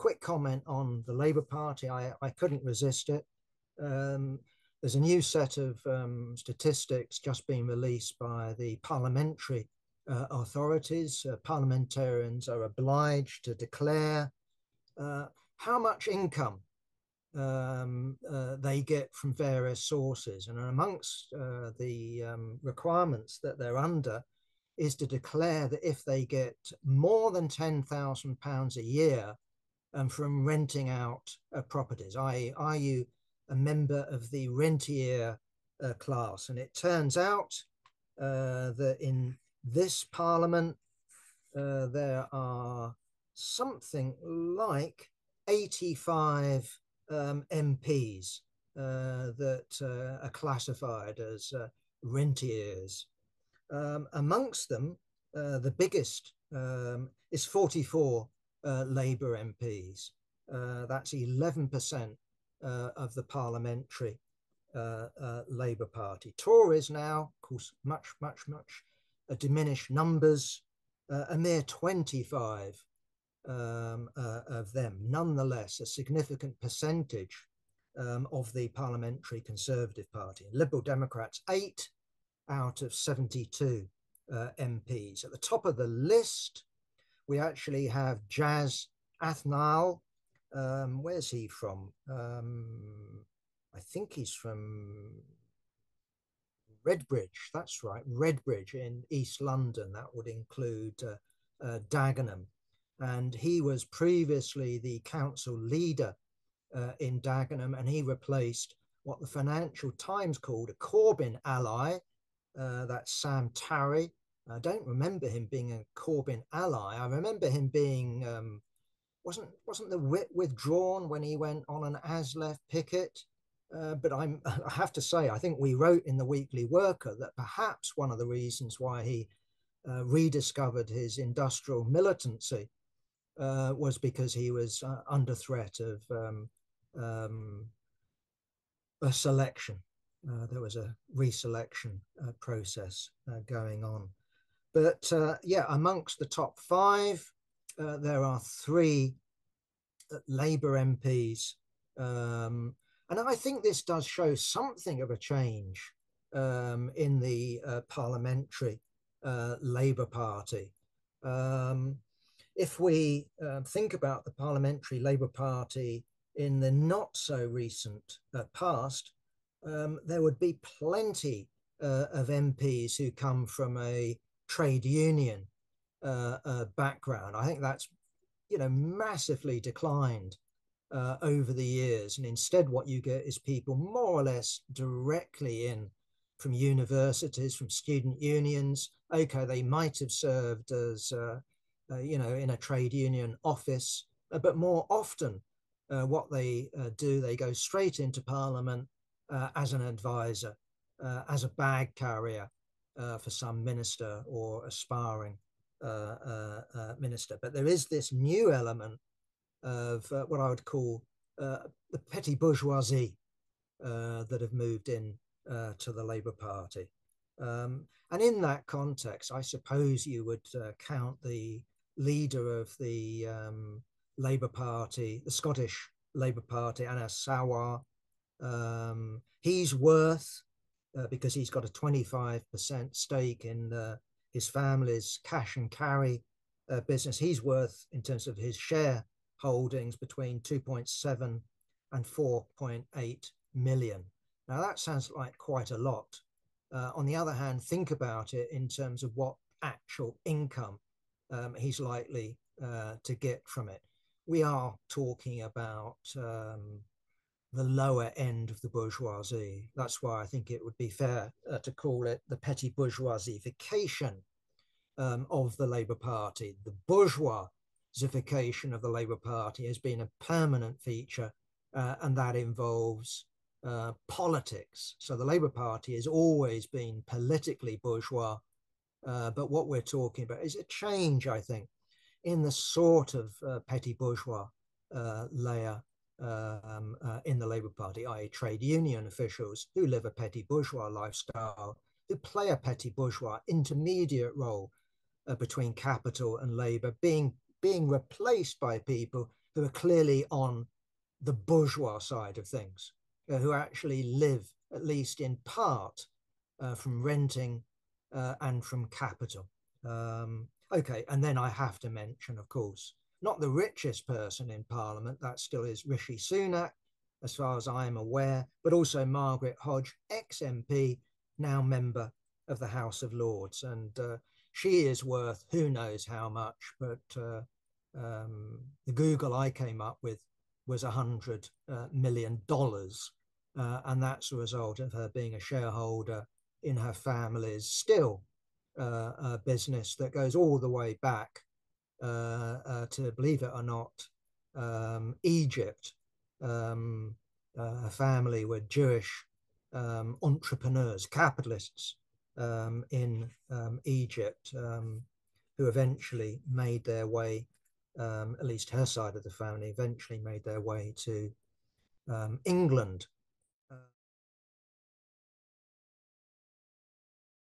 quick comment on the Labour Party. I couldn't resist it. There's a new set of statistics just being released by the parliamentary authorities. Parliamentarians are obliged to declare how much income they get from various sources. And amongst the requirements that they're under is to declare that if they get more than £10,000 a year from renting out properties, i.e., are you a member of the rentier class? And it turns out that in this parliament, there are something like 85 MPs that are classified as rentiers. Amongst them, the biggest is 44 Labour MPs. That's 11% of the parliamentary Labour Party. Tories now, of course, much diminished numbers, a mere 25 of them. Nonetheless, a significant percentage of the Parliamentary Conservative Party. Liberal Democrats, 8 out of 72 MPs. At the top of the list, we actually have Jazz Athnal. Where's he from? I think he's from Redbridge. That's right, Redbridge in East London. That would include Dagenham. And he was previously the council leader in Dagenham, and he replaced what the Financial Times called a Corbyn ally. That's Sam Tarry. I don't remember him being a Corbyn ally. I remember him being, wasn't the whip withdrawn when he went on an ASLEF picket? But I have to say, I think we wrote in the Weekly Worker that perhaps one of the reasons why he rediscovered his industrial militancy was because he was under threat of a selection. There was a reselection process going on. But yeah, amongst the top 5, there are 3 Labour MPs. And I think this does show something of a change in the parliamentary Labour Party. If we think about the parliamentary Labour Party in the not so recent past, there would be plenty of MPs who come from a trade union background. I think that's, massively declined over the years. And instead what you get is people more or less directly in from universities, from student unions. Okay, they might have served as, in a trade union office, but more often what they do, they go straight into Parliament as an advisor, as a bag carrier for some minister or aspiring minister. But there is this new element of what I would call the petty bourgeoisie that have moved in to the Labour Party. And in that context, I suppose you would count the leader of the Labour Party, the Scottish Labour Party, Anas Sarwar. He's worth, because he's got a 25% stake in his family's cash and carry business, he's worth, in terms of his share holdings, between 2.7 and 4.8 million. Now that sounds like quite a lot. On the other hand, think about it in terms of what actual income he's likely to get from it. We are talking about the lower end of the bourgeoisie. That's why I think it would be fair to call it the petty bourgeoisification of the Labour Party. The bourgeoisification of the Labour Party has been a permanent feature, and that involves politics. So the Labour Party has always been politically bourgeois, but what we're talking about is a change, I think, in the sort of petty bourgeois layer in the Labour Party, i.e. trade union officials who live a petty bourgeois lifestyle, who play a petty bourgeois intermediate role between capital and labour, being replaced by people who are clearly on the bourgeois side of things, who actually live, at least in part, from renting and from capital. Okay, and then I have to mention, of course, not the richest person in Parliament, that still is Rishi Sunak, as far as I am aware, but also Margaret Hodge, ex-MP, now member of the House of Lords. And she is worth who knows how much, but the Google I came up with was $100 million. And that's a result of her being a shareholder in her family's still a business that goes all the way back to, believe it or not, Egypt. Her family were Jewish entrepreneurs, capitalists in Egypt, who eventually made their way, at least her side of the family, eventually made their way to England